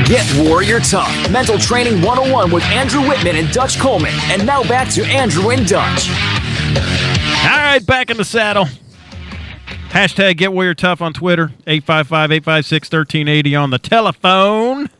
Get Warrior Tough, Mental Training 101 with Andrew Wittman and Dutch Coleman. And now back to Andrew and Dutch. All right, back in the saddle. Hashtag Get Warrior Tough on Twitter, 855-856-1380 on the telephone.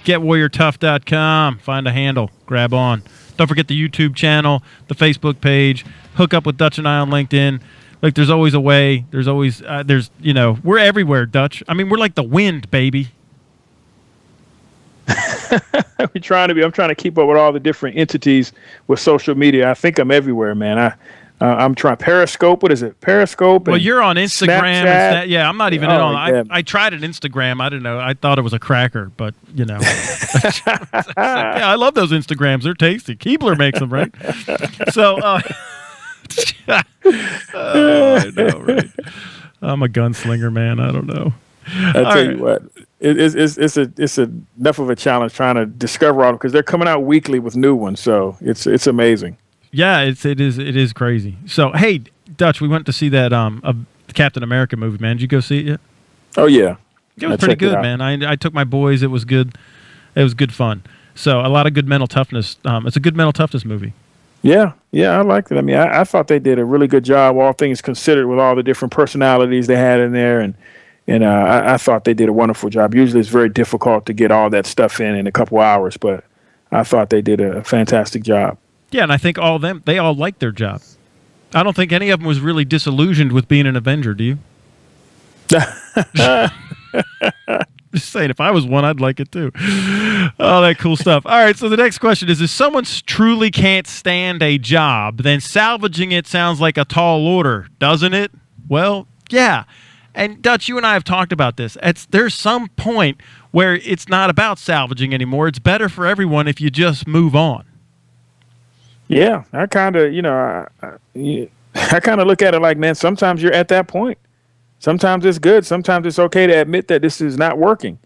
GetWarriorTough.com. Find a handle. Grab on. Don't forget the YouTube channel, the Facebook page. Hook up with Dutch and I on LinkedIn. Like, there's always a way. There's always, we're everywhere, Dutch. I mean, we're like the wind, baby. I'm trying to keep up with all the different entities with social media. I think I'm everywhere, man. I'm trying Periscope. What is it? Periscope. Well, you're on Instagram. Snapchat. Yeah, I'm not even in on. I tried it Instagram. I don't know. I thought it was a cracker, but yeah, I love those Instagrams. They're tasty. Keebler makes them, right? So, I know, right? I'm a gunslinger, man. I don't know. I tell you what. It's enough of a challenge trying to discover all because they're coming out weekly with new ones, so it's amazing. Yeah, it is crazy. So hey, Dutch, we went to see that Captain America movie, man. Did you go see it yet? Oh yeah, it was pretty good, man. I took my boys. It was good. It was good fun. So a lot of good mental toughness. It's a good mental toughness movie. Yeah, I liked it. I mean, I thought they did a really good job, all things considered, with all the different personalities they had in there, and I thought they did a wonderful job. Usually it's very difficult to get all that stuff in a couple hours, but I thought they did a fantastic job. Yeah, and I think they all liked their job. I don't think any of them was really disillusioned with being an Avenger, do you? Just saying, if I was one, I'd like it too. All that cool stuff. All right, so the next question is, if someone truly can't stand a job, then salvaging it sounds like a tall order, doesn't it? Well, yeah. And Dutch, you and I have talked about this. There's some point where it's not about salvaging anymore. It's better for everyone if you just move on. Yeah, I kind of, I kind of look at it like, man, sometimes you're at that point. Sometimes it's good. Sometimes it's okay to admit that this is not working.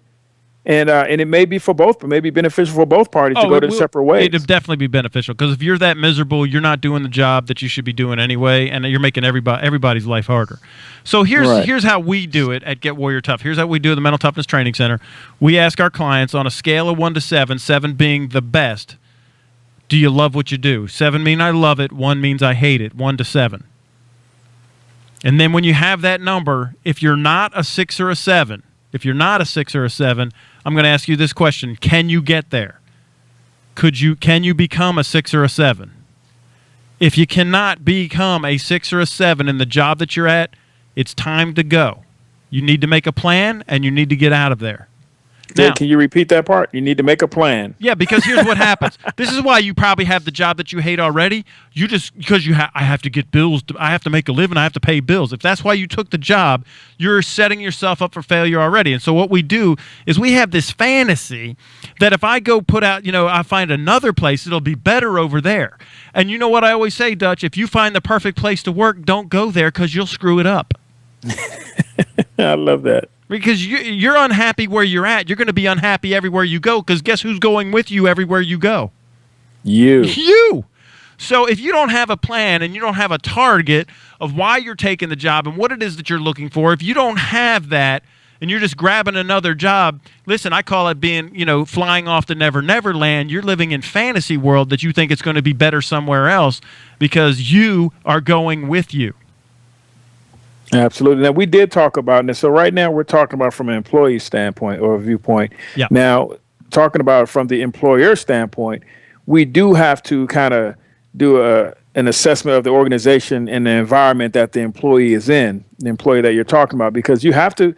And it may be for both, but maybe beneficial for both parties to go their separate ways. It'd definitely be beneficial because if you're that miserable, you're not doing the job that you should be doing anyway, and you're making everybody's life harder. So here's how we do it at Get Warrior Tough. Here's how we do it at the Mental Toughness Training Center. We ask our clients on a scale of 1 to 7, 7 being the best, do you love what you do? 7 means I love it. 1 means I hate it. 1 to 7. And then when you have that number, if you're not a 6 or a 7, I'm going to ask you this question. Can you get there? Can you become a 6 or a 7? If you cannot become a 6 or a 7 in the job that you're at, it's time to go. You need to make a plan, and you need to get out of there. Now, can you repeat that part? You need to make a plan. Yeah, because here's what happens. This is why you probably have the job that you hate already. I have to get bills. I have to make a living. I have to pay bills. If that's why you took the job, you're setting yourself up for failure already. And so what we do is we have this fantasy that if I go put out, I find another place, it'll be better over there. And you know what I always say, Dutch? If you find the perfect place to work, don't go there because you'll screw it up. I love that. Because you're unhappy where you're at. You're going to be unhappy everywhere you go because guess who's going with you everywhere you go? You. So if you don't have a plan and you don't have a target of why you're taking the job and what it is that you're looking for, if you don't have that and you're just grabbing another job, listen, I call it being, flying off the Never Never Land. You're living in fantasy world that you think it's going to be better somewhere else because you are going with you. Absolutely. Now, we did talk about this. So right now we're talking about from an employee standpoint or a viewpoint. Yeah. Now, talking about from the employer standpoint, we do have to kind of do an assessment of the organization and the environment that the employee is in, the employee that you're talking about, because you have to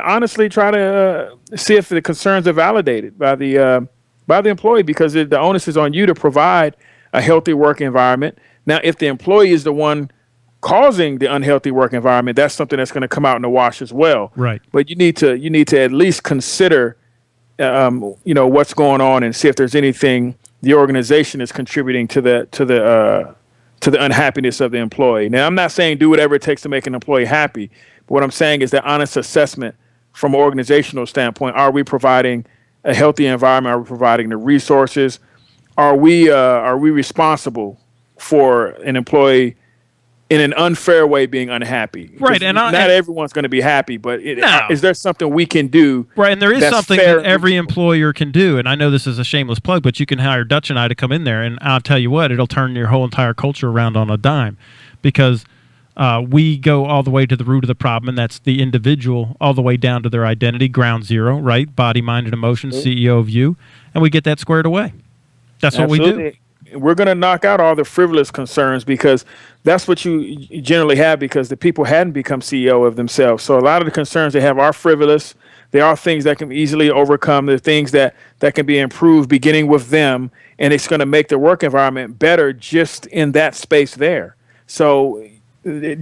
honestly try to see if the concerns are validated by the employee, because the onus is on you to provide a healthy work environment. Now, if the employee is the one causing the unhealthy work environment, that's something that's going to come out in the wash as well. Right. But you need to at least consider, what's going on and see if there's anything the organization is contributing to the unhappiness of the employee. Now, I'm not saying do whatever it takes to make an employee happy, but what I'm saying is that honest assessment from an organizational standpoint. Are we providing a healthy environment? Are we providing the resources? Are we responsible for an employee in an unfair way being unhappy. Right, and not everyone's going to be happy, but is there something we can do? Right, and there is something that every employer can do, and I know this is a shameless plug, but you can hire Dutch and I to come in there, and I'll tell you what, it'll turn your whole entire culture around on a dime, because we go all the way to the root of the problem, and that's the individual, all the way down to their identity, ground zero, right? Body, mind, and emotions, CEO of you, and we get that squared away. That's what we do. We're going to knock out all the frivolous concerns, because that's what you generally have, because the people hadn't become CEO of themselves. So a lot of the concerns they have are frivolous. They are things that can be easily overcome. They're things that can be improved beginning with them, and it's going to make the work environment better just in that space there. So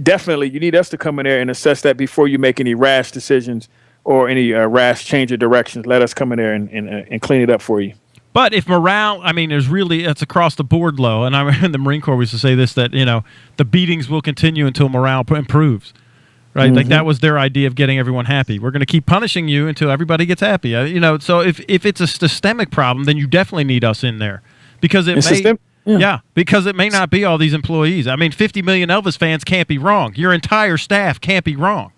definitely you need us to come in there and assess that before you make any rash decisions or any rash change of directions. Let us come in there and clean it up for you. But if morale, I mean, it's across the board low. And I remember in the Marine Corps we used to say this, that, the beatings will continue until morale improves, right? Mm-hmm. Like that was their idea of getting everyone happy. We're going to keep punishing you until everybody gets happy. So if it's a systemic problem, then you definitely need us in there, because because it may not be all these employees. I mean, 50 million Elvis fans can't be wrong. Your entire staff can't be wrong.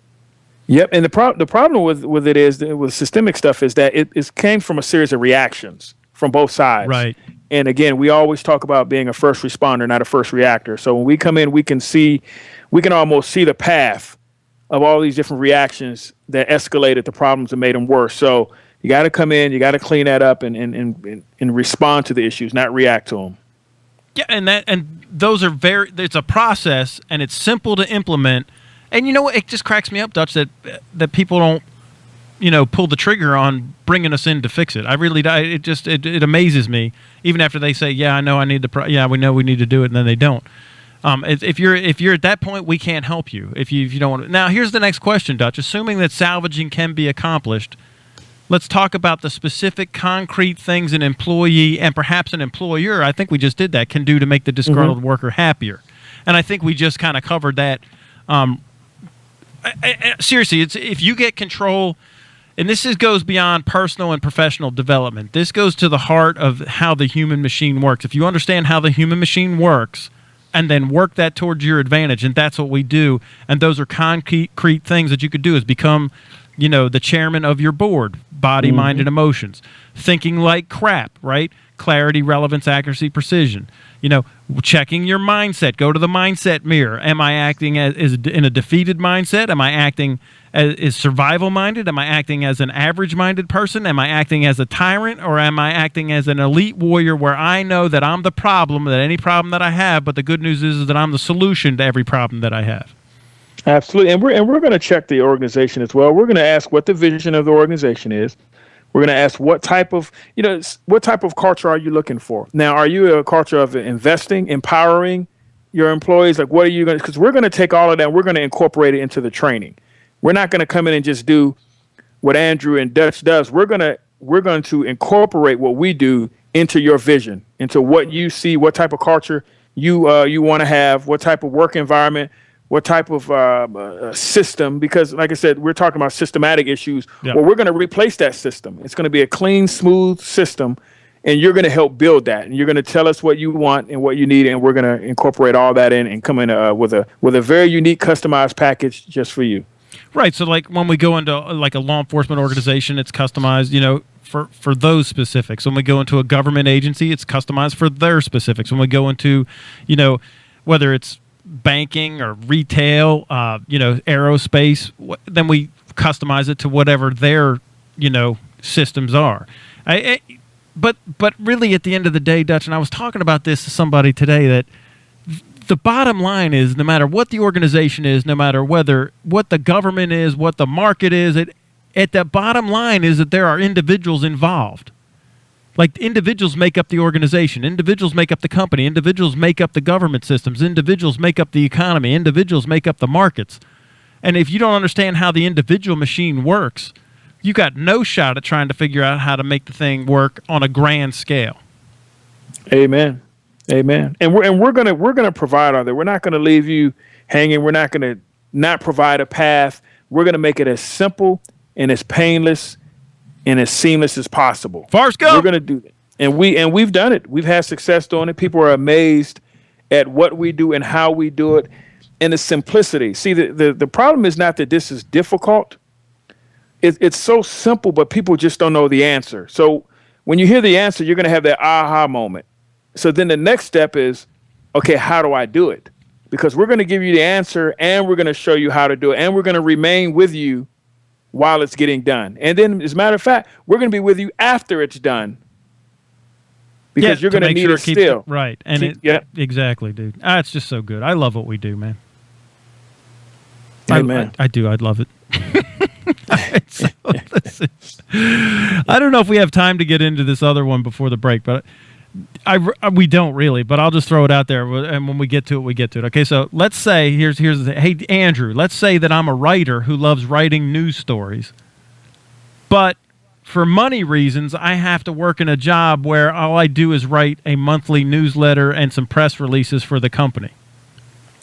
Yep, and the problem with it is, with systemic stuff, is that it came from a series of reactions from both sides. Right. And again, we always talk about being a first responder, not a first reactor. So when we come in, we can almost see the path of all these different reactions that escalated the problems and made them worse. So you got to come in, you got to clean that up and respond to the issues, not react to them. Yeah, and those are it's a process, and it's simple to implement. And it just cracks me up, Dutch, that people don't pull the trigger on bringing us in to fix it. I really, it amazes me, even after they say, yeah, I know I need we know we need to do it, and then they don't. If you're at that point, we can't help you. If you don't want to. Now, here's the next question, Dutch. Assuming that salvaging can be accomplished, let's talk about the specific concrete things an employee and perhaps an employer, I think we just did that, can do to make the disgruntled worker happier. And I think we just kind of covered that. Seriously, if you get control. And this goes beyond personal and professional development. This goes to the heart of how the human machine works. If you understand how the human machine works and then work that towards your advantage, and that's what we do, and those are concrete things that you could do, is become, the chairman of your board, body, mind, and emotions. Thinking like crap, right? Clarity, relevance, accuracy, precision. Checking your mindset. Go to the mindset mirror. Am I acting as in a defeated mindset? Am I acting as survival-minded? Am I acting as an average-minded person? Am I acting as a tyrant? Or am I acting as an elite warrior where I know that I'm the problem, that any problem that I have, but the good news is that I'm the solution to every problem that I have? Absolutely. And we're going to check the organization as well. We're going to ask what the vision of the organization is. We're going to ask what type of culture are you looking for? Now, are you a culture of investing, empowering your employees? Like, what are you going to, because we're going to take all of that and we're going to incorporate it into the training. We're not going to come in and just do what Andrew and Dutch does. We're going to incorporate what we do into your vision, into what you see, what type of culture you want to have, what type of work environment, what type of system, because like I said, we're talking about systematic issues. Well, we're going to replace that system. It's going to be a clean, smooth system, and you're going to help build that. And you're going to tell us what you want and what you need, and we're going to incorporate all that in and come in with a very unique, customized package just for you. Right. So like when we go into like a law enforcement organization, it's customized, for those specifics. When we go into a government agency, it's customized for their specifics. When we go into, whether it's banking or retail, aerospace, then we customize it to whatever their, systems are. But really at the end of the day, Dutch, and I was talking about this to somebody today, that the bottom line is, no matter what the organization is, no matter what the government is, what the market is, at the bottom line is that there are individuals involved. Like, individuals make up the organization. Individuals make up the company. Individuals make up the government systems. Individuals make up the economy. Individuals make up the markets. And if you don't understand how the individual machine works, you got no shot at trying to figure out how to make the thing work on a grand scale. Amen. Amen. And we're gonna provide all that. We're not gonna leave you hanging. We're not gonna not provide a path. We're gonna make it as simple and as painless and as seamless as possible. Forrest Gump. We're going to do that. And we've done it. We've had success doing it. People are amazed at what we do and how we do it. and the simplicity. See, the problem is not that this is difficult. It's so simple, but people just don't know the answer. So when you hear the answer, you're going to have that aha moment. So then the next step is, okay, how do I do it? Because we're going to give you the answer, and we're going to show you how to do it, and we're going to remain with you while it's getting done. And then, as a matter of fact, we're going to be with you after it's done, because you're going to need it still. Right. And exactly, dude. It's just so good. I love what we do, man. Amen. I do. I'd love it. So, listen, I don't know if we have time to get into this other one before the break, but we don't really. But I'll just throw it out there, and when we get to it, we get to it. Okay, so let's say here's the thing. Hey, Andrew, let's say that I'm a writer who loves writing news stories, but for money reasons, I have to work in a job where all I do is write a monthly newsletter and some press releases for the company.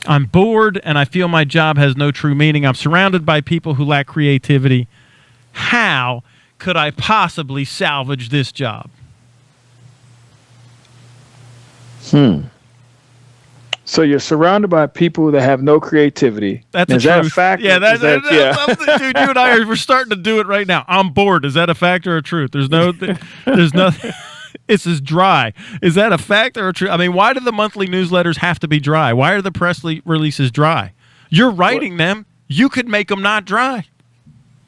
I'm bored, and I feel my job has no true meaning. I'm surrounded by people who lack creativity. How could I possibly salvage this job? So you're surrounded by people that have no creativity. Is that a fact? Yeah, that's dude. You and we're starting to do it right now. I'm bored. Is that a fact or a truth? There's nothing. It's as dry. Is that a fact or a truth? I mean, why do the monthly newsletters have to be dry? Why are the press releases dry? You're writing them. You could make them not dry.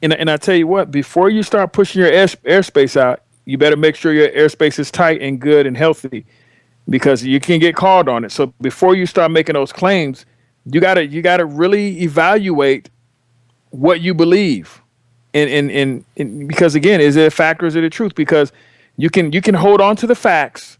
And I tell you what, before you start pushing your airspace out, you better make sure your airspace is tight and good and healthy, because you can get called on it. So before you start making those claims, you gotta really evaluate what you believe, and because again, is it a fact or is it a truth? Because you can hold on to the facts,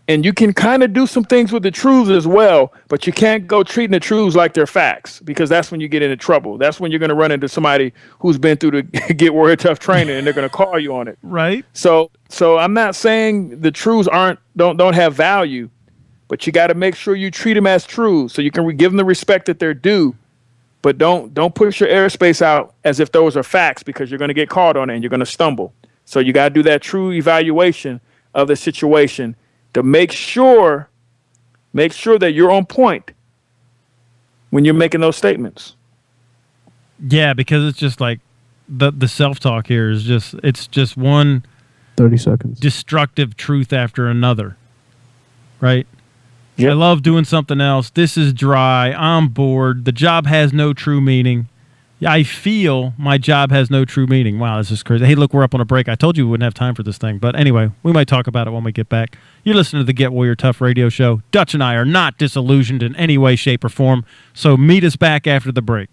and you can kind of do some things with the truths as well, but you can't go treating the truths like they're facts, because that's when you get into trouble. That's when you're going to run into somebody who's been through the Get Warrior Tough training, and they're going to call you on it. Right. So I'm not saying the truths don't have value, but you got to make sure you treat them as truths, so you can give them the respect that they're due. But don't push your airspace out as if those are facts, because you're going to get called on it and you're going to stumble. So you got to do that true evaluation of the situation to make sure that you're on point when you're making those statements. Yeah, because it's just like the self-talk here is just one 30 seconds destructive truth after another. Right? Yep. I love doing something else. This is dry. I'm bored. The job has no true meaning. I feel my job has no true meaning. Wow, this is crazy. Hey, look, we're up on a break. I told you we wouldn't have time for this thing. But anyway, we might talk about it when we get back. You're listening to the Get Warrior Tough radio show. Dutch and I are not disillusioned in any way, shape, or form. So meet us back after the break.